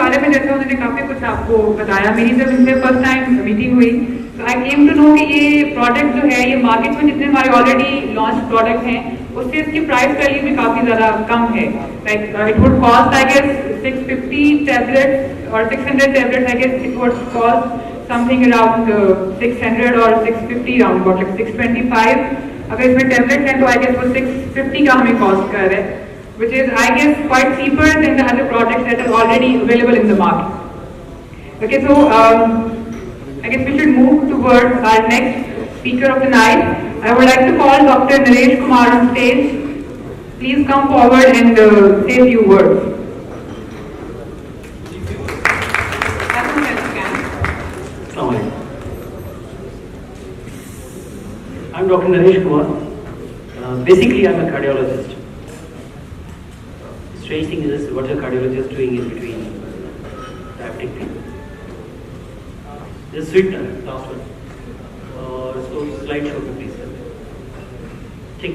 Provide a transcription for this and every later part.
बारे में जैसे उन्होंने काफी कुछ आपको बताया, मेरी जब इनसे फर्स्ट टाइम मीटिंग हुई तो आई केम टू नो कि ये प्रोडक्ट जो है ये मार्केट में जितने हमारे ऑलरेडी लॉन्च प्रोडक्ट हैं उससे इसकी प्राइस वैल्यू भी काफी ज्यादा कम है। Like it would cost I guess 650 tablets और 600 tablets I guess it would cost something around 600 और 650 राउंड अबाउट लाइक 625। अगर इसमें टैबलेट्स हैं तो आई गेस वो 650 का हमें कॉस्ट कर रहा है, which is I guess quite cheaper than the other products that are already available in the market. Okay, so I guess we should move towards our next speaker of the night. I would like to call Dr. Naresh Kumar on stage. Please come forward and say a few words. I'm Dr. Naresh Kumar. Basically, I'm a cardiologist. Strange thing is, what a cardiologist doing in between diabetic people. This sweetener, last one. So slide show, please. Okay.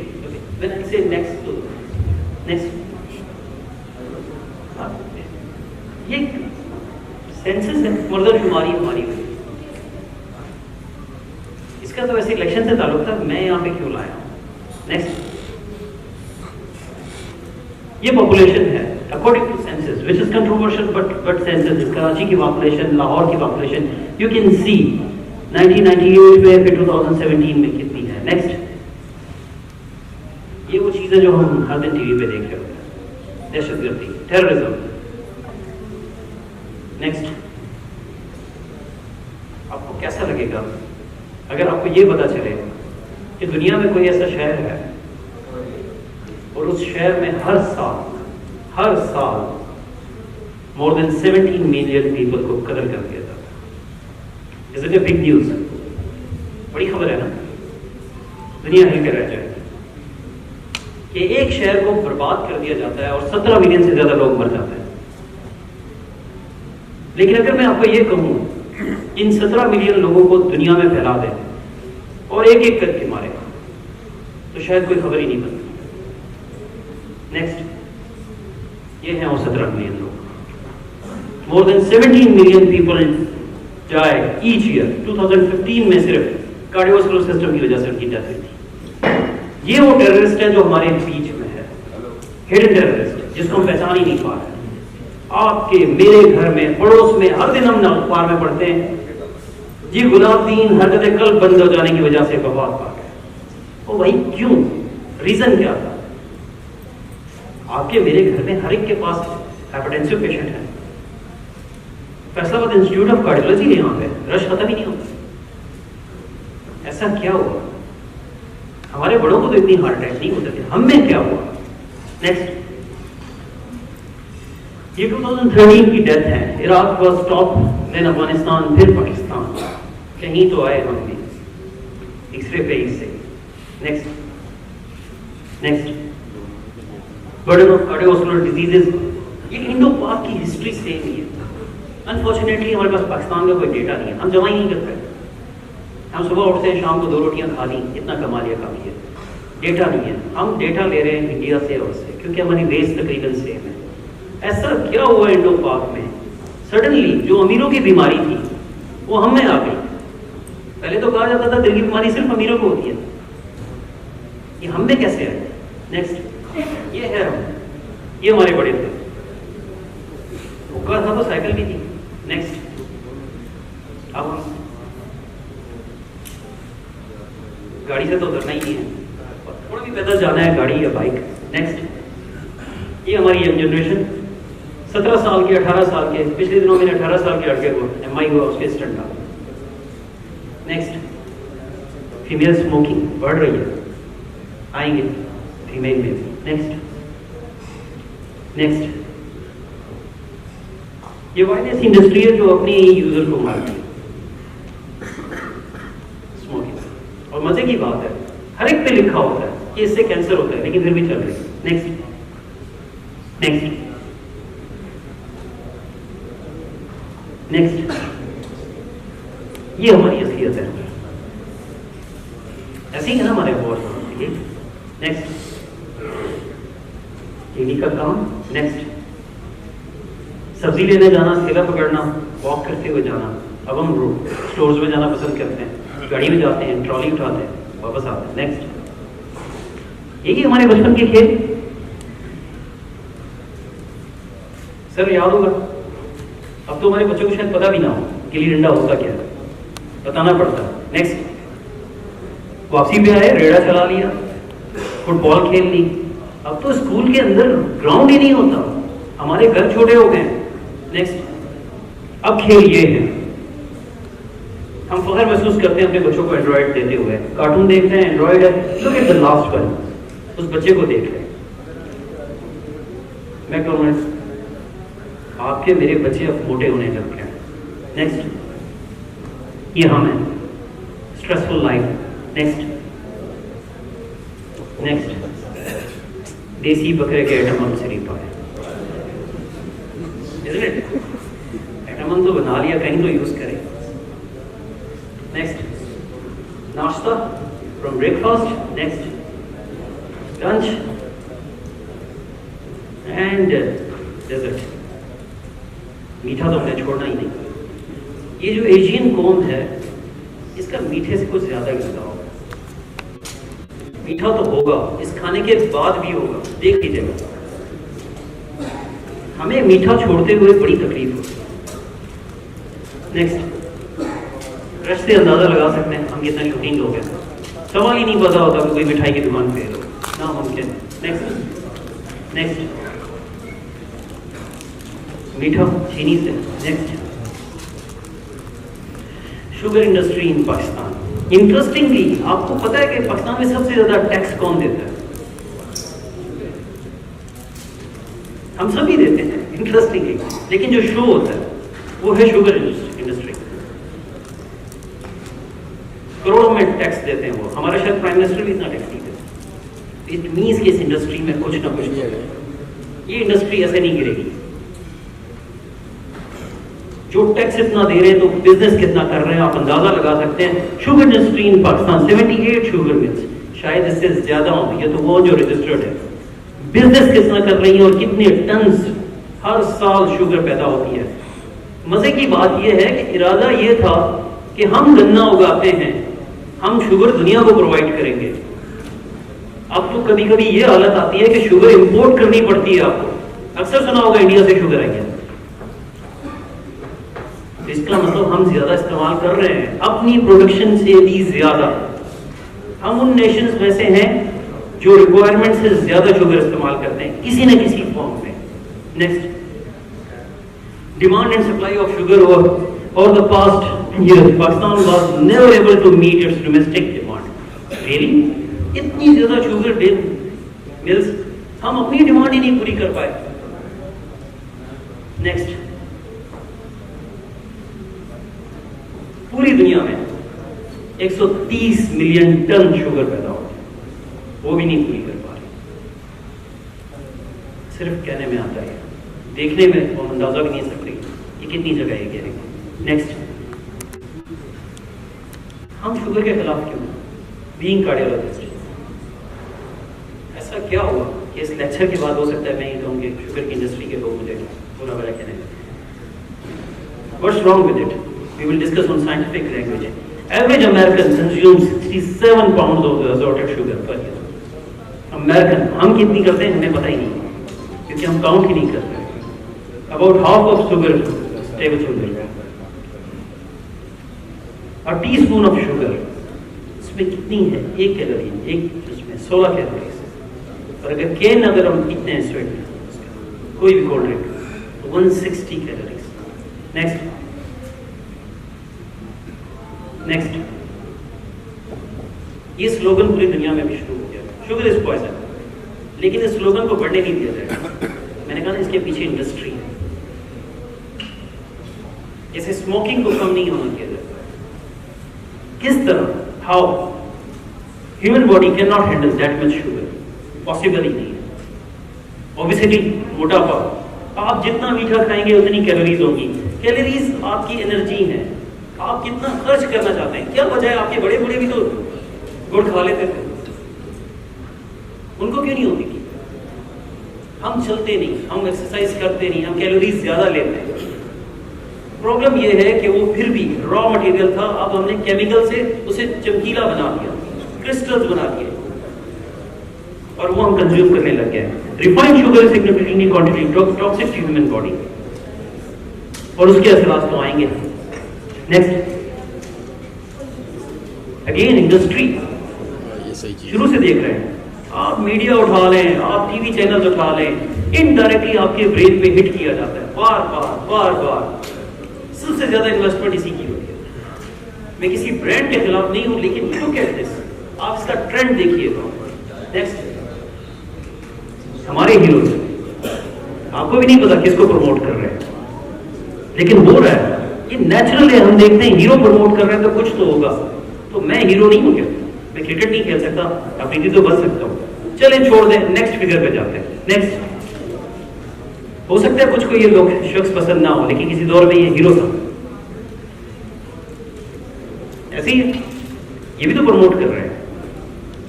When I say next, ये census है, मर्दमशुमारी हमारी हुई। इसका तो वैसे election से ताल्लुक था, मैं यहाँ पे क्यों लाया हूँ। नेक्स्ट, ये पॉपुलेशन है according to census which is controversial but census, Karachi की पॉपुलेशन, लाहौर की पॉपुलेशन यू कैन सी 1998 में, फिर 2017 में कितनी है। नेक्स्ट, ये वो चीजें जो हम हर दिन टीवी पे देख रहे होते हैं, दहशतगर्दी, टेररिज्म। नेक्स्ट, आपको कैसा लगेगा अगर आपको ये पता चले कि दुनिया में कोई ऐसा शहर है और उस शहर में हर साल मोर देन 17 मिलियन पीपल को कत्ल कर दिया जाता है। Is it a big news? बड़ी खबर है ना, दुनिया हिल कर रह जाएगी कि एक शहर को बर्बाद कर दिया जाता है और 17 मिलियन से ज्यादा लोग मर जाते हैं। लेकिन अगर मैं आपको ये कहूं इन 17 मिलियन लोगों को दुनिया में फैला दें और एक एक करके मारे, तो शायद कोई खबर ही नहीं बनती। नेक्स्ट, ये हैं वो 17 मिलियन लोग। More than 17 million people die each year. 2015 में सिर्फ कार्डियोवास्कुलर सिस्टम की वजह से उनकी डेथ हुई थी। ये वो टेररिस्ट है जो हमारे बीच में है, हिडन टेररिस्ट जिसको हम पहचान ही नहीं पा रहे। आपके मेरे घर में, पड़ोस में, हर दिन हम अखबार में पढ़ते हैं जी गुलाबदीन हरकत कल्ब बंद हो जाने की वजह से वफात पा गए। ओ भाई क्यों? रीजन क्या था? आपके मेरे घर में हर एक के पास हाइपरटेंसिव पेशेंट है। फैसलाबाद इंस्टीट्यूट ऑफ कार्डियोलॉजी है, यहाँ पे रश खत्म ही नहीं होता। ऐसा क्या हुआ? हमारे बड़ों को तो इतनी हार्ट अटैक नहीं होते थे, हम में क्या हुआ? नेक्स्ट, ये 2013 की डेथ है। Iraq was top, then Afghanistan, फिर पाकिस्तान। कहीं तो आए हम भी तीसरे पेज से। Next, burden of cardiovascular diseases, ये इंडो पाक की हिस्ट्री सेम ही है। अनफॉर्चुनेटली हमारे पास पाकिस्तान का कोई डेटा नहीं है, हम जमा ही नहीं करते। हम सुबह उठते हैं, शाम को 2 रोटियां खा ली, इतना कमा लिया, काफी है। डेटा नहीं है, हम डेटा ले रहे हैं इंडिया से और से, क्योंकि हमारी बेस तकरीबन सेम है। ऐसा क्या हुआ इंडो पाक में? सडनली जो अमीरों की बीमारी थी वो हम में आ गई। पहले तो कहा जाता था दिल की बीमारी सिर्फ अमीरों को होती है, ये हम में कैसे आए? नेक्स्ट, ये है हम, ये हमारे बड़े थे, था तो साइकिल भी थी। नेक्स्ट, अब गाड़ी से तो उतरना ही नहीं है, थोड़ा भी पैदल जाना है, गाड़ी या बाइक। नेक्स्ट, ये हमारी यंग जनरेशन, 17 साल के, 18 साल के, पिछले दिनों में 18 साल के लड़के को MI हुआ, उसके स्टंट था। नेक्स्ट, फीमेल स्मोकिंग बढ़ रही है, आएंगे फीमेल में भी। नेक्स्ट, ये वायरलेस इंडस्ट्री है जो अपनी यूजर को मारती है, स्मोकिंग। और मजे की बात है, हर एक पे लिखा होता है कि इससे कैंसर होता है, लेकिन फिर भी चल रही है। नेक्स्ट, ये हमारी असलियत है, ऐसे ही है ना हमारे वॉर। नेक्स्ट, यही का काम। नेक्स्ट, सब्जी लेने जाना, थैला पकड़ना, वॉक करते हुए जाना। अब हम स्टोर्स में जाना पसंद करते हैं, गाड़ी में जाते हैं, ट्रॉली उठाते हैं, वापस आते हैं। नेक्स्ट, यही हमारे बचपन के खेल। सर याद होगा, अब तो हमारे बच्चों को शायद पता भी ना हो गिल्ली डंडा होता क्या है, बताना पड़ता है। नेक्स्ट, वापसी पे आए, रेड़ा चला लिया, फुटबॉल खेल ली। अब तो स्कूल के अंदर ग्राउंड ही नहीं होता, हमारे घर छोटे हो गए। नेक्स्ट, अब खेल ये है, हम फख्र महसूस करते हैं अपने बच्चों को एंड्रॉइड देते हुए। कार्टून देख रहे हैं, एंड्रॉइड है, look at the last one, उस बच्चे को देख रहे हैं। मैकडॉनल्ड्स, आपके मेरे बच्चे अब मोटे होने लग गए हैं। नेक्स्ट, ये हम हैं, स्ट्रेसफुल लाइफ। नेक्स्ट, देसी बकरे के एटमन से नहीं पाए, एटमन तो बना लिया, कहीं तो यूज करें। Next, nashta from breakfast. Next, lunch and dessert. मीठा तो हमने छोड़ना ही नहीं। ये जो एशियन कौम है, इसका मीठे से कुछ ज्यादा ही लगाव होगा। मीठा तो होगा, इस खाने के बाद भी होगा, देख लीजिएगा। हमें मीठा छोड़ते हुए बड़ी तकलीफ होती है। नेक्स्ट, रश से अंदाजा लगा सकते हैं हम कितने शौकीन लोग हैं। सवाल ही नहीं पता होता कि कोई मिठाई की दुकान पे हो, ना मुमकिन। नेक्स्ट, मीठा चीनी से। Next, sugar industry in Pakistan. Interestingly, आपको पता है कि पाकिस्तान में सबसे ज्यादा टैक्स कौन देता है? हम सभी देते हैं, इंटरेस्टिंगली, लेकिन जो शो होता है वो है शुगर इंडस्ट्री। करोड़ों में टैक्स देते हैं वो। हमारा शायद प्राइम मिनिस्टर भी इतना टैक्स नहीं देते। इट मीन्स कि इस इंडस्ट्री में कुछ ना कुछ, ये इंडस्ट्री ऐसे नहीं गिरेगी। जो टैक्स इतना दे रहे हैं तो बिजनेस कितना कर रहे हैं आप अंदाजा लगा सकते हैं। Sugar industry in Pakistan 78 sugar mills, शायद इससे ज्यादा होती है, तो वो जो रजिस्टर्ड है। बिजनेस कितना कर रही है और कितने टन्स हर साल शुगर पैदा होती है। मजे की बात यह है कि इरादा यह था कि हम गन्ना उगाते हैं, हम शुगर दुनिया को प्रोवाइड करेंगे। अब तो कभी कभी यह हालत आती है कि शुगर इंपोर्ट करनी पड़ती है। आपको अक्सर सुना होगा इंडिया से शुगर आई है, इसका मतलब हम ज्यादा इस्तेमाल कर रहे हैं, अपनी प्रोडक्शन से भी ज्यादा। हम उन नेशंस में से हैं जो रिक्वायरमेंट से ज्यादा शुगर इस्तेमाल करते हैं किसी न किसी फॉर्म में। Next, demand and supply of sugar और the past year Pakistan was never able to meet its domestic demand. Really, इतनी ज्यादा शुगर मिल्स, हम अपनी डिमांड ही नहीं पूरी कर पाए। नेक्स्ट, पूरी दुनिया में 130 मिलियन टन शुगर पैदा होती है, वो भी नहीं पूरी कर पा रही। सिर्फ कहने में आता है, देखने में हम अंदाजा भी नहीं सकते कि कितनी जगह है गिरेगी। नेक्स्ट, हम शुगर के खिलाफ क्यों? बीइंग कार्डियोलॉजिस्ट, ऐसा क्या हुआ कि इस लेक्चर के बाद हो सकता है मैं ये कहूँ कि शुगर की इंडस्ट्री के लोग मुझे बुरा भला कहने लगे। What's wrong with it? We will discuss on scientific language. Average American consumes 67 pounds of assorted sugar per year. American, हम कितनी करते हैं हमें पता ही नहीं, क्योंकि हम काउंट ही नहीं करते। About half of sugar, stable sugar. A teaspoon of sugar, इसमें कितनी है? 1 कैलोरी, एक उसमें 16 कैलोरी। और अगर केन अगर हम पीते हैं स्वेट, कोई भी कोल्ड ड्रिंक, 160 कैलोरीज। नेक्स्ट, ये स्लोगन पूरी दुनिया में भी शुरू हो गया, शुगर इज पॉइजन, लेकिन इस स्लोगन को बढ़ने नहीं दिया जाएगा। मैंने कहा इसके पीछे इंडस्ट्री है। जैसे स्मोकिंग को कम नहीं होना दिया जाता, किस तरह, how human body can not handle that much sugar, possible ही नहीं है। ओबेसिटी, मोटापा, आप जितना मीठा खाएंगे उतनी कैलोरीज होंगी। कैलोरीज आपकी एनर्जी है, आप कितना खर्च करना चाहते हैं। क्या वजह है, आपके बड़े बूढ़े भी तो गुड़ खा लेते थे, उनको क्यों नहीं होती थी? हम चलते नहीं, हम एक्सरसाइज करते नहीं, हम कैलोरीज ज्यादा लेते हैं। प्रॉब्लम यह है कि वो फिर भी रॉ मटेरियल था, अब हमने केमिकल से उसे चमकीला बना दिया, क्रिस्टल्स बना दिए और वो हम कंज्यूम करने लग गए। Refined sugar significantly contribute toxic to human body और उसके असरात तो आएंगे। नेक्स्ट, अगेन इंडस्ट्री शुरू से देख रहे हैं आप, मीडिया उठा लें, आप टीवी चैनल उठा लें, इनडायरेक्टली आपके ब्रेन पे हिट किया जाता है बार बार बार बार। सबसे ज्यादा इन्वेस्टमेंट इसी की होती है। मैं किसी ब्रांड के खिलाफ नहीं हूं, लेकिन लुक एट दिस, आप इसका ट्रेंड देखिएगा। नेक्स्ट, हमारे हीरोज, आपको भी नहीं पता किसको प्रमोट कर रहे हैं, लेकिन हो रहा है, ये नेचुरल है। हम देखते हैं हीरो प्रमोट कर रहे हैं तो कुछ तो होगा। तो मैं हीरो नहीं हूं क्या? मैं क्रिकेट नहीं खेल सकता, अपनी तो बच सकता हूं। चले छोड़ दें, नेक्स्ट फिगर पे जाते हैं। नेक्स्ट, हो सकता है कुछ को ये लोग शख्स पसंद ना हो, लेकिन किसी दौर में ये हीरो था। ऐसे ही ये भी तो प्रमोट कर रहे हैं।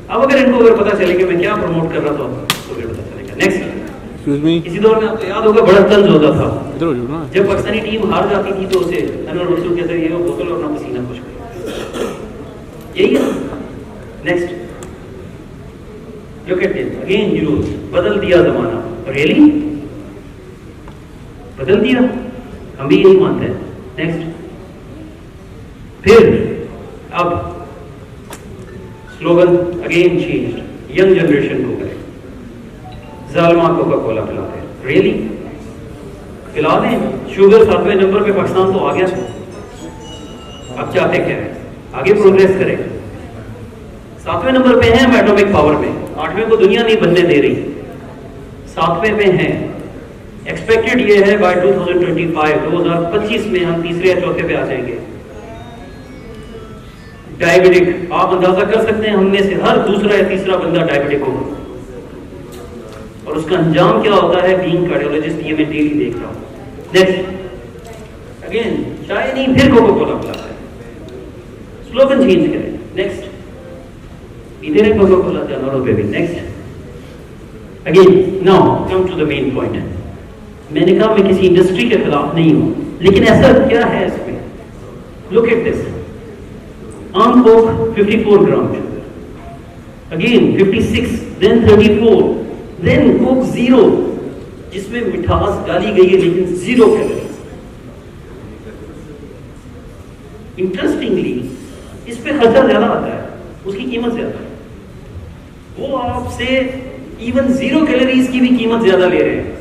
अब अगर इनको अगर पता चले कि मैं क्या प्रमोट कर रहा था तो फिर पता चलेगा। नेक्स्ट, इसी दौर में आपको याद होगा बड़ा तंज होता था जब पाकिस्तानी टीम हार जाती थी तो उसे अनवर मंसूर के जरिए बोतल और अपना पसीना खुश कर, यही है। Next, look at this again, use बदल दिया जमाना। रियली बदल दिया? हम भी यही मानते हैं। नेक्स्ट, फिर अब slogan again changed, young generation को करें, जालमा कोका कोला पिलाते हैं। रियली पिला दें? शुगर 7वें नंबर पे पाकिस्तान तो आ गया, अब चाहते क्या है? आगे प्रोग्रेस करें। 7वें नंबर पे हैं हम एटॉमिक पावर में, 8वें को दुनिया नहीं बनने दे रही, 7वें पे हैं। एक्सपेक्टेड ये है बाय 2025 में हम तीसरे या चौथे पे आ जाएंगे। डायबिटिक, आप अंदाजा कर सकते हैं हम में से हर दूसरा या तीसरा बंदा डायबिटिक होगा, और उसका अंजाम क्या होता है? बीइंग कार्डियोलॉजिस्ट, ये मैं डेली देख रहा हूं। नेक्स्ट, अगेन चाय नहीं फिर कोका कोला पिलाता है, स्लोगन चेंज करें। नेक्स्ट, इधर है कोका कोला जानवरों पे भी। Next, again now come to the main point. मैंने कहा मैं किसी इंडस्ट्री के खिलाफ नहीं हूं, लेकिन ऐसा क्या है इसमें? लुक एट दिस, आम coke 54 gram sugar, again 56, then 34, then coke zero जिसमें मिठास डाली गई है लेकिन 0 कैलोरीज। इंटरेस्टिंगली इस पे खर्चा ज्यादा आता है, उसकी कीमत ज्यादा है। वो आपसे इवन 0 कैलोरीज की भी कीमत ज्यादा ले रहे हैं।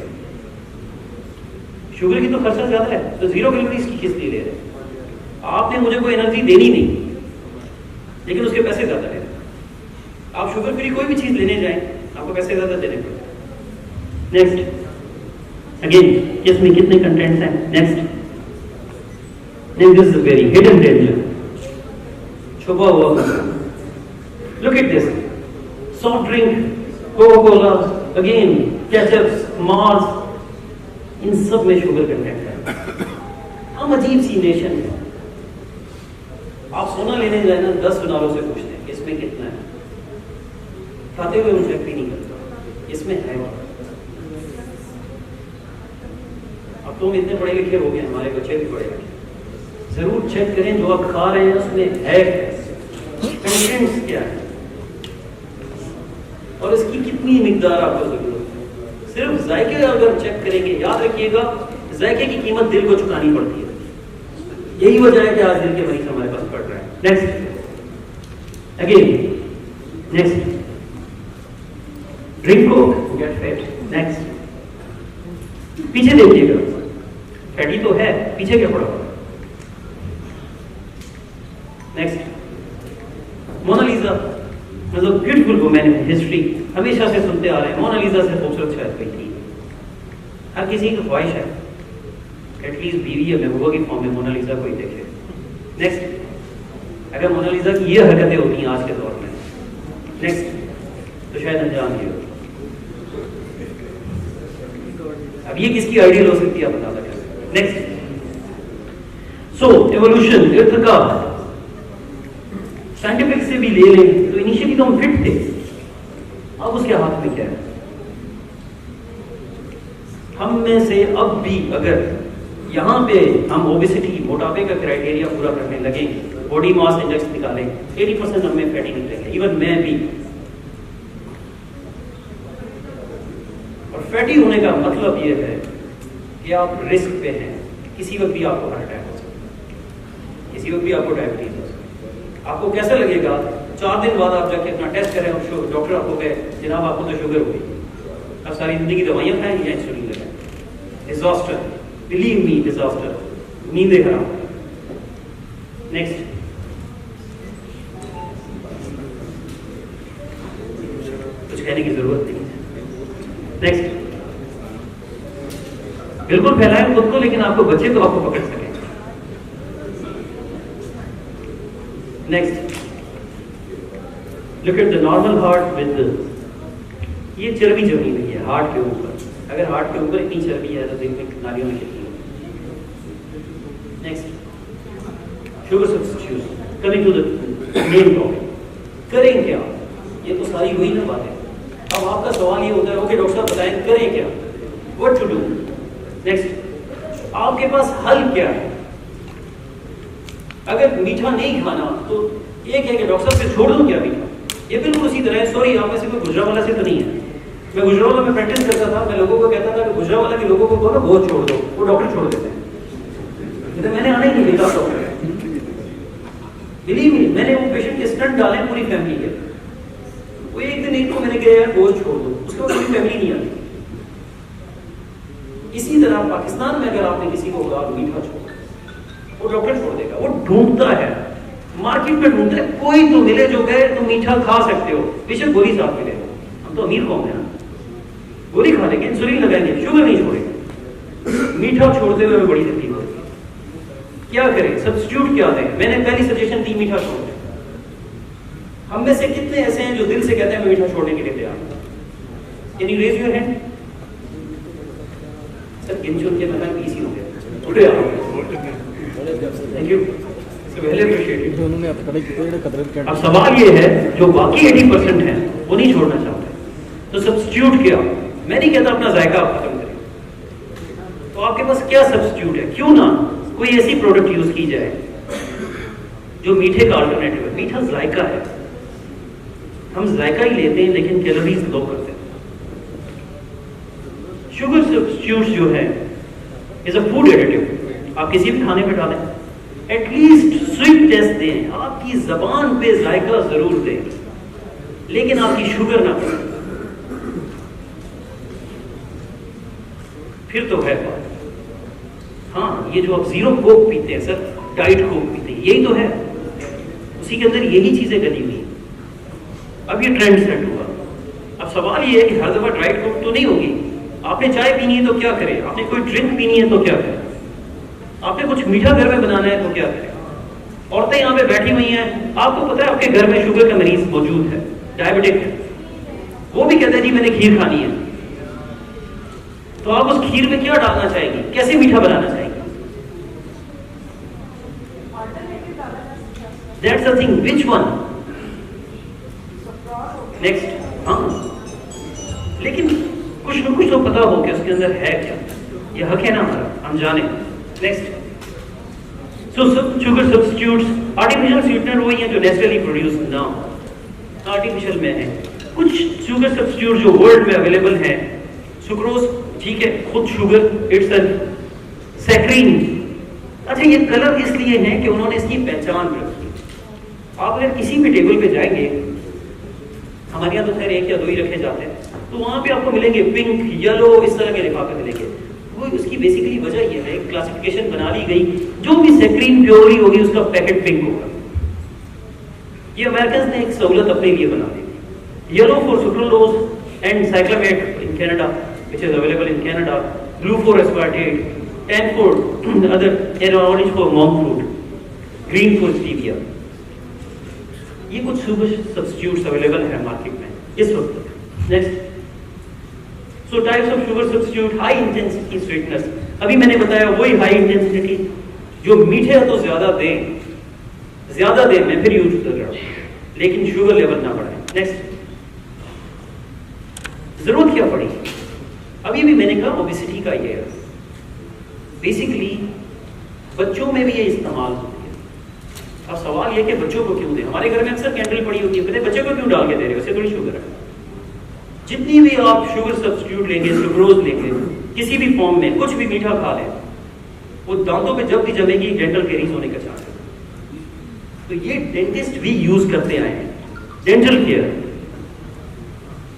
शुगर की तो खर्चा ज्यादा है, तो 0 कैलोरीज की किस लिए ले रहे हैं? आपने मुझे कोई एनर्जी देनी नहीं, लेकिन उसके पैसे ज्यादा ले रहे हैं। आप शुगर फ्री कोई भी चीज लेने जाएं, आपको पैसे ज्यादा देने पड़ते। नेक्स्ट, अगेन इसमें कितने कंटेंट्स हैं? Next, this is very hidden danger, छुपा हुआ। Look at this, soft drink, Coca Cola, again ketchups, Mars, इन सब में शुगर कंटेंट है। हम अजीब सी नेशन है। आप सोना लेने जाए ना, 10 सुनारों से पूछते हैं इसमें कितना है, खाते हुए हम चेक भी नहीं करते इसमें है। अब तो हम इतने पढ़े लिखे हो गए, हमारे बच्चे भी पढ़े लिखे, जरूर चेक करें जो आप खा रहे हैं उसमें है कंटेंट्स क्या है और इसकी कितनी मिकदार आपको जरूरत है। सिर्फ जायके अगर चेक करेंगे, याद रखिएगा जायके की कीमत दिल को चुकानी पड़ती है। यही वजह है कि आज दिल के मरीज हमारे पास पड़ रहे हैं। Next, again next, drink Coke, get fat. Next, पीछे देखिएगा, फैटी तो है, पीछे क्या पड़ा हुआ? नेक्स्ट, मोनालिसा, मतलब ब्यूटीफुल वुमेन इन हिस्ट्री, हमेशा से सुनते आ रहे हैं मोनालिसा से खूबसूरत शायद कोई थी। हर किसी की ख्वाहिश है एटलीस्ट बीवी या महबूबा की फॉर्म में मोनालिसा कोई देखे। नेक्स्ट, अगर मोनालिसा की ये हरकतें होती हैं आज के दौर में, नेक्स्ट, तो शायद अनजान ही हो। अब ये किसकी आइडियल हो सकती है आप बता सकते। नेक्स्ट, सो एवोल्यूशन, इर्तिका, साइंटिफिक से भी ले लें तो इनिशियली तो हम फिट थे, अब उसके हाथ में क्या है? हम में से अब भी अगर यहाँ पे हम ओबेसिटी मोटापे का क्राइटेरिया पूरा करने लगे, बॉडी मास इंडेक्स निकालें, 80% हम में फैटी निकलेंगे, इवन मैं भी। और फैटी होने का मतलब ये है कि आप रिस्क पे हैं, किसी वक्त भी आपको हार्ट अटैक हो सकता है, किसी वक्त भी आपको डायबिटीज हो सकता है। आपको कैसा लगेगा 4 दिन बाद आप जाके अपना टेस्ट करें और डॉक्टर आपको कहे जनाब आपको तो शुगर हो गई, अब सारी जिंदगी दवाइयां खाएं या इंसुलिन लगाएं। डिजास्टर, बिलीव मी, डिजास्टर, नींदें खराब। नेक्स्ट, कुछ कहने की जरूरत नहीं है। नेक्स्ट, बिल्कुल फैलाएं खुद को, लेकिन आपको बच्चे तो आपको पकड़ सके। Next, look at the normal heart with, ये चर्बी जमी हुई है हार्ट के ऊपर। अगर हार्ट के ऊपर इतनी चर्बी है तो दिन में नालियों में कितनी होगी। Next, sugar substitute, coming to the main topic, करें क्या? ये तो सारी हुई ना बातें। अब आपका सवाल ये होता है ओके डॉक्टर साहब बताएं करें क्या, व्हाट टू डू। नेक्स्ट, आपके पास हल क्या है? अगर मीठा नहीं खाना तो एक है कि डॉक्टर साहब से छोड़ दूं क्या मीठा? ये बिल्कुल उसी तरह है। सॉरी, आप में से कोई गुजरावाला से तो नहीं है। मैं गुजरावाला में प्रैक्टिस करता था, मैं लोगों को कहता था कि गुजरावाला के लोगों को कहो ना बहुत छोड़ दो, वो डॉक्टर छोड़ देते हैं। मैंने आने ही नहीं देखा डॉक्टर, बिलीव मी, मैंने वो पेशेंट के स्टंट डाले पूरी फैमिली के। वो एक दिन एक को मैंने कहा यार बहुत छोड़ दो, उसके बाद पूरी फैमिली नहीं आती। इसी तरह पाकिस्तान में अगर आपने किसी को कहा मीठा छोड़, वो डॉक्टर छोड़ देगा। वो ढूंढता है, मार्केट में ढूंढता है, कोई तो मिले जो कहे तुम मीठा खा सकते हो। बेशक गोली साथ मिले, हम तो अमीर कौन है ना, गोली खा लेंगे, इंसुलिन लगाएंगे, शुगर नहीं छोड़ेंगे। मीठा छोड़ते हुए बड़ी तकलीफ होती है। क्या करें, सब्स्टिट्यूट क्या दें? मैंने पहली सजेशन दी मीठा छोड़ दें। हम में से कितने ऐसे हैं जो दिल से कहते हैं मैं मीठा छोड़ने के लिए तैयार हूं? Can you raise your hand? Sir गिन चुन के मैं इजी हो गया, उठे आप। थैंक यू, अब सवाल ये है जो बाकी 80% है वो नहीं छोड़ना चाहते, तो सब्स्टिट्यूट क्या? मैं नहीं कहता अपना जायका आप खत्म करें, तो आपके पास क्या सब्स्टिट्यूट है? क्यों ना कोई ऐसी प्रोडक्ट यूज की जाए जो मीठे का अल्टरनेटिव है। मीठा जायका है, हम जायका ही लेते हैं लेकिन कैलोरीज लो करते हैं। शुगर सब्स्टिट्यूट जो है इज अ फूड एडिटिव, आप किसी भी खाने में डालें, एटलीस्ट स्वीट टेस्ट दें, आपकी जबान पे जायका जरूर दें, लेकिन आपकी शुगर ना करें। फिर तो है बात। हाँ, ये जो आप जीरो कोक पीते हैं सर, डाइट कोक पीते हैं, यही तो है, उसी के अंदर यही चीजें गली हुई। अब ये ट्रेंड सेट हुआ। अब सवाल ये है कि हर दफा डाइट कोक तो नहीं होगी। आपने चाय पीनी है तो क्या करें, आपने कोई ड्रिंक पीनी है तो क्या करें, आपने कुछ मीठा घर में बनाना है तो क्या करें। औरतें यहाँ पे बैठी हुई हैं, आपको पता है आपके घर में शुगर का मरीज मौजूद है, डायबिटिक है, वो भी कहते हैं जी मैंने खीर खानी है, तो आप उस खीर में क्या डालना चाहेंगी, कैसे मीठा बनाना चाहेंगी? That's the thing, which one? Next, हाँ, लेकिन कुछ न कुछ तो पता हो कि उसके अंदर है क्या, ये हक है ना हमारा, हम जाने। नेक्स्ट, सो शुगर सब्स्टिट्यूट्स, आर्टिफिशियल स्वीटनर वही है जो नेचुरली प्रोड्यूस ना आर्टिफिशियल में है। कुछ शुगर सब्स्टिट्यूट जो वर्ल्ड में अवेलेबल है, सुक्रोज ठीक है, खुद शुगर, इट्स सैक्रीन। अच्छा, ये कलर इसलिए है कि उन्होंने इसकी पहचान रखी। आप अगर किसी भी टेबल पे जाएंगे, हमारे यहाँ तो खैर 1 या 2 ही रखे जाते हैं, तो वहां पे आपको मिलेंगे पिंक, येलो, इस तरह के लिफाफे मिलेंगे। वो उसकी बेसिकली वजह ये है, क्लासिफिकेशन बना ली गई, जो भी सैक्रीन प्योरी होगी उसका पैकेट पिंक होगा। ये अमेरिकन ने एक सहूलत अपने लिए बना दी। Yellow for sucralose and cyclamate in Canada which is available in Canada, blue for aspartame, tan for other, and orange for monk fruit, green for stevia. ये कुछ शुगर सब्स्टिट्यूट्स अवेलेबल है मार्केट में इस वक्त। Next, so types of sugar substitute, high intensity sweetness, अभी मैंने बताया वही हाई इंटेंसिटी जो मीठे तो ज्यादा दें, मैं फिर यूज कर रहा हूं, लेकिन शुगर लेवल ना बढ़ाए। नेक्स्ट, जरूरत क्या पड़ी? अभी भी मैंने कहा ओबेसिटी का ये है, बेसिकली बच्चों में भी ये इस्तेमाल होती है। अब सवाल ये कि बच्चों को क्यों दें? हमारे घर में अक्सर कैंडल पड़ी होती है, कहते बच्चे को क्यों डाल के दे रहे हो, उससे थोड़ी शुगर है। जितनी भी आप शुगर सब्स्टिट्यूट लेंगे, सुक्रोज लेंगे, किसी भी फॉर्म में कुछ भी मीठा खा लें, वो दांतों पे जब भी जमेगी डेंटल कैरीज होने का चांस है। तो ये डेंटिस्ट भी यूज करते आए हैं, डेंटल केयर,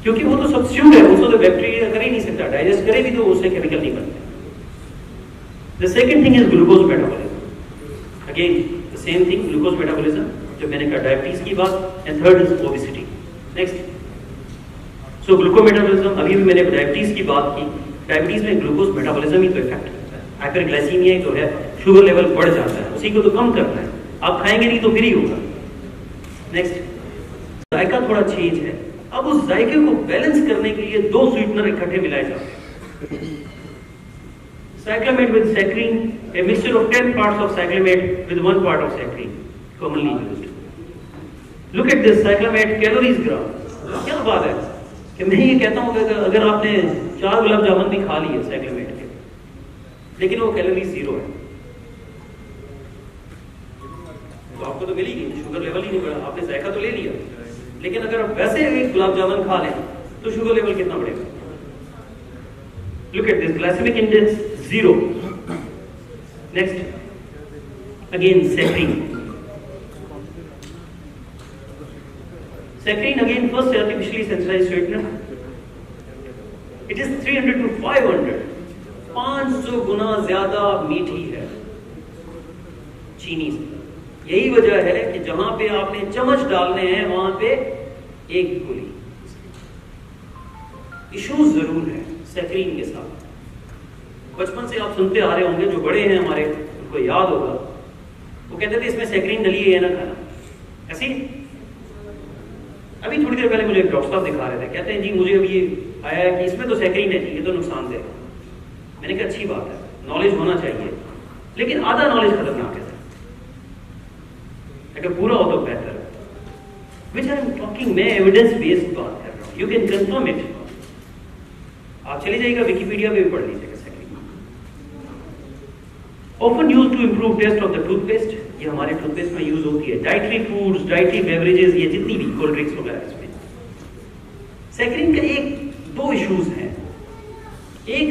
क्योंकि वो तो सब्स्टिट्यूट है, उसको तो बैक्टीरिया कर ही नहीं सकता, डाइजेस्ट करे भी तो उससे केमिकल नहीं बनते। The second thing is glucose metabolism. Again the same thing, glucose metabolism, जो मैंने कहा डायबिटीज की बात, and third is obesity. Next, so glucose metabolism, अभी भी मैंने डायबिटीज की बात की, डायबिटीज में ग्लूकोज मेटाबॉलिज्म ही तो इफेक्ट करता है। हाइपरग्लाइसीमिया जो है, शुगर लेवल बढ़ जाता है, उसी को तो कम करना है, आप खाएंगे नहीं तो फिर ही होगा। नेक्स्ट, जायका थोड़ा चेंज है, अब उस जायके को बैलेंस करने के लिए दो स्वीटनर इकट्ठे मिलाए जाते हैं। Cyclamate with saccharin, a mixture of 10 parts of cyclamate with 1 part of saccharine, commonly used. Look at this cyclamate calories graph. क्या बात है कि मैं ये कहता हूँ कि अगर आपने 4 गुलाब जामुन भी खा लिए साइक्लोमेट के, लेकिन वो कैलोरी 0 है, तो आपको तो मिली नहीं, शुगर लेवल ही नहीं बढ़ा, आपने जायका तो ले लिया, लेकिन अगर आप वैसे एक गुलाब जामुन खा लें तो शुगर लेवल कितना बढ़ेगा? Look at this, glycemic index 0. Next, again saccharine. Saccharine again first artificially sensitized sweetener. It is 300 to 500, 500 गुना ज्यादा मीठी है चीनी से। यही वजह है कि जहां पे आपने चम्मच डालने हैं वहां पे एक गोली। इश्यूज जरूर है सैक्रीन के साथ, बचपन से आप सुनते आ रहे होंगे, जो बड़े हैं हमारे उनको याद होगा, वो कहते थे इसमें सैक्रीन डली है ना खाना, ऐसे ही। अभी थोड़ी देर पहले मुझे एक डॉक्टर साहब दिखा रहे थे, कहते हैं जी मुझे अभी आया है कि इसमें तो सैक्रीन है जी, ये तो नुकसानदेह है। मैंने कहा अच्छी बात है, नॉलेज होना चाहिए, लेकिन आधा नॉलेज खतरनाक है, अगर पूरा हो तो बेहतर है। विच आई एम टॉकिंग, मैं एविडेंस बेस्ड बात कर रहा हूं, यू कैन कंफर्म इट। आप चले जाइएगा विकिपीडिया पे भी पढ़ लीजिएगा। Often used to improve taste of the toothpaste, ये हमारे टूथपेस्ट में यूज होती है। डाइटरी फूड्स, डाइटरी बेवरेजेस, ये जितनी भी कोल्ड ड्रिंक्स वगैरह, इसमें सैक्रीन के दो इश्यूज हैं। एक,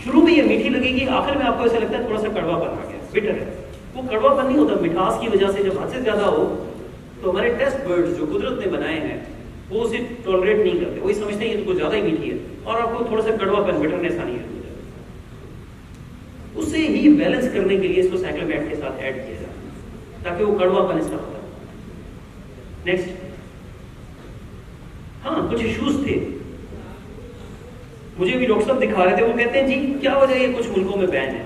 शुरू में ये मीठी लगेगी, आखिर में आपको ऐसा लगता है थोड़ा सा कड़वापन आ गया, बिटर है। वो कड़वापन नहीं होता, मिठास की वजह से जब हद से ज्यादा हो तो हमारे टेस्ट बर्ड्स जो कुदरत ने बनाए हैं वो उसे टॉलरेट नहीं करते, वही समझते हैं ये तो ज्यादा ही मीठी है, और आपको थोड़ा सा कड़वापन, बिटरनेस आनी है। उसे ही बैलेंस करने के लिए इसको साइक्लोमेट के साथ ऐड किया जाए ताकि वो कड़वापन इसका होता है। नेक्स्ट, हाँ कुछ इश्यूज थे, मुझे भी डॉक्टर साहब दिखा रहे थे, वो कहते हैं जी क्या वजह ये कुछ मुल्कों में बैन है।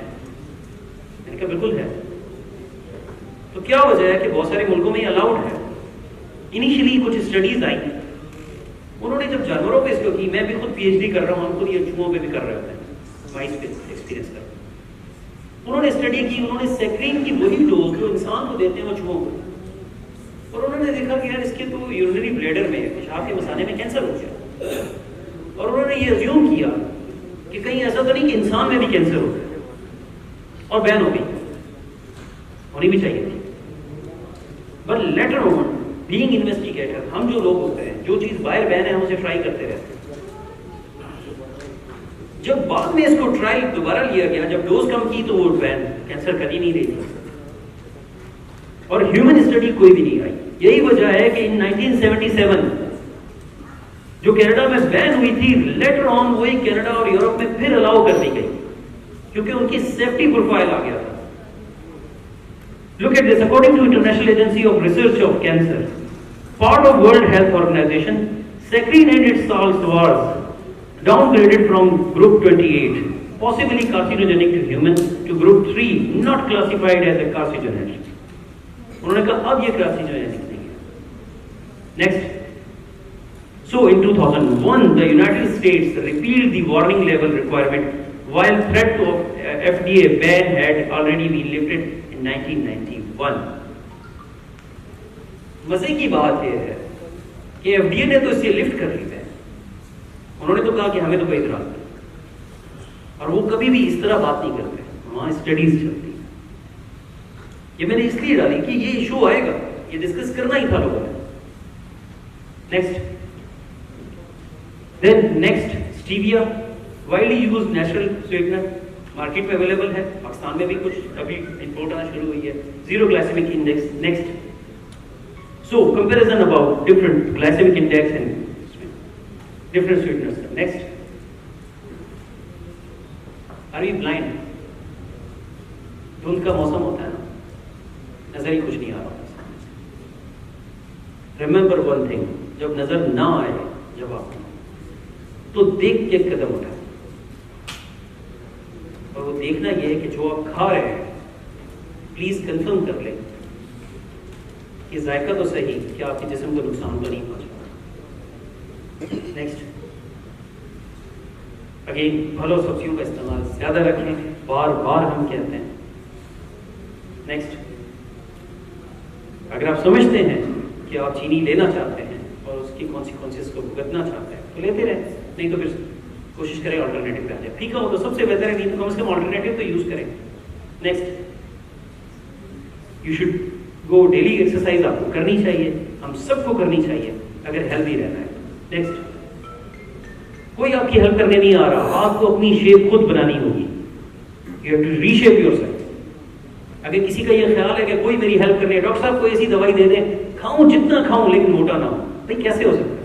मैंने कहा बिल्कुल है, तो क्या वजह है कि बहुत सारे मुल्कों में ये अलाउड है। इनिशियली कुछ स्टडीज आई, उन्होंने जब जानवरों पे इसको की, मैं भी खुद पीएचडी कर रहा हूँ, हम खुद ये चूहों पे भी कर रहे होते हैं, माइस पे एक्सपीरियंस कर। उन्होंने स्टडी की, उन्होंने सैक्रीन की वही डोज जो इंसान को देते हैं वो चूहों को, और उन्होंने देखा कि यार इसके तो यूरिनरी ब्लैडर में, पेशाब के मसाने में कैंसर हो गया, और उन्होंने ये अज्यूम किया कि कहीं ऐसा तो नहीं कि इंसान में भी कैंसर हो गया, और बैन हो गई, होनी भी चाहिए थी। But later on being investigator, हम जो लोग होते हैं, जो चीज बाहर बैन है हम उसे ट्राई करते रहते हैं। जब बाद में इसको ट्रायल दोबारा लिया गया, जब डोज कम की तो वो बैन, कैंसर कर ही नहीं रही थी, और ह्यूमन स्टडी कोई भी नहीं आई। यही वजह है कि इन 1977 जो कनाडा में बैन हुई थी, लेटर ऑन वही कनाडा और यूरोप में फिर अलाउ कर दी गई, क्योंकि उनकी सेफ्टी प्रोफाइल आ गया था। Look at this, according to International Agency of Research of Cancer, part of World Health Organization, saccharine and its salts was downgraded from group 28, possibly carcinogenic to humans, to group 3, not classified as a carcinogen. उन्होंने कहा अब ये carcinogenic नहीं है। Next, so in 2001, the United States repealed the warning level requirement, while threat of FDA ban had already been lifted in 1991. मजे की बात यह है कि FDA ने तो इसे लिफ्ट कर ली है, उन्होंने तो कहा कि हमें तो कोई इतराज नहीं, और वो कभी भी इस तरह बात नहीं करते, वहां स्टडीज चलती है। ये मैंने इसलिए डाली कि ये इशू आएगा, ये डिस्कस करना ही था लोगों ने। Next, then next, stevia, widely use natural sweetener, market में अवेलेबल है, पाकिस्तान में भी कुछ अभी इंपोर्ट आना शुरू हुई है, zero glycaemic index. Next, so comparison about different glycaemic index and different sweeteners. Next, are we blind? धुंध का मौसम होता है ना, नजर ही कुछ नहीं आ रहा। रिमेंबर वन थिंग, जब नजर ना आए जब आप, तो देख के कदम उठाए। और वो देखना ये है कि जो आप खा रहे हैं प्लीज कंफर्म कर लें कि जायका तो सही, कि आपके जिस्म को नुकसान तो नहीं पहुंचा। नेक्स्ट, अगेन फलों सब्जियों का इस्तेमाल ज्यादा रखें, बार बार हम कहते हैं। नेक्स्ट, अगर आप समझते हैं कि आप चीनी लेना चाहते हैं और उसकी कॉन्सिक्वेंसेस को भुगतना चाहते हैं तो लेते रहें, नहीं तो फिर कोशिश करें ऑल्टरनेटिव पे आ जाए। फीका हो तो सबसे बेहतर है, नहीं तो कम से कम ऑल्टरनेटिव तो यूज करें। Next, you should go, daily exercise आपको करनी चाहिए, हम सबको करनी चाहिए अगर हेल्दी रहना है। नेक्स्ट, कोई आपकी हेल्प करने नहीं आ रहा, आपको अपनी शेप खुद बनानी होगी। You have to reshape yourself. अगर किसी का ये ख्याल है कि कोई मेरी हेल्प करनी है, डॉक्टर साहब कोई ऐसी दवाई दे दें, खाऊं जितना खाऊं लेकिन मोटा ना हो, भाई कैसे हो सकता है?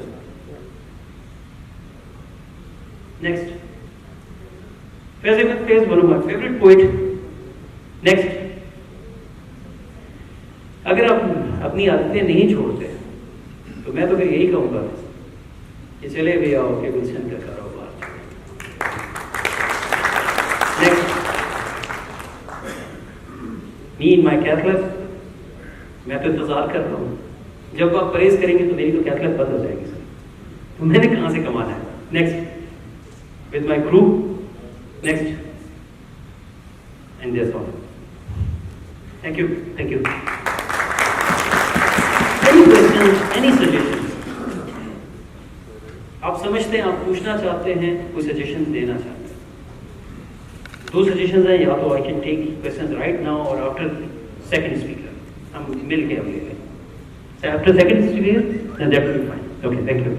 Next, phase one of my favourite poet. Next, अगर आप अपनी आदतें नहीं छोड़ते तो मैं तो फिर यही कहूंगा कि चले भी आओ कि गुलशन का कारोबार। नेक्स्ट, मी इन माय कैथलेट, मैं तो इंतजार कर रहा हूं जब आप परहेज करेंगे तो मेरी तो कैथलेट बंद हो जाएगी सर, तो मैंने कहां से कमाना है। Next, with my group. Next, and that's all. Thank you. Thank you. Any questions? Any suggestions? आप समझते हैं, आप पूछना चाहते हैं, कोई सजेशन देना चाहते हैं? दो सजेशंस हैं, या तो I can take questions right now और आफ्टर सेकंड स्पीकर हम मिल के अब ले लें। After second speaker, then that will be fine. Okay, thank you.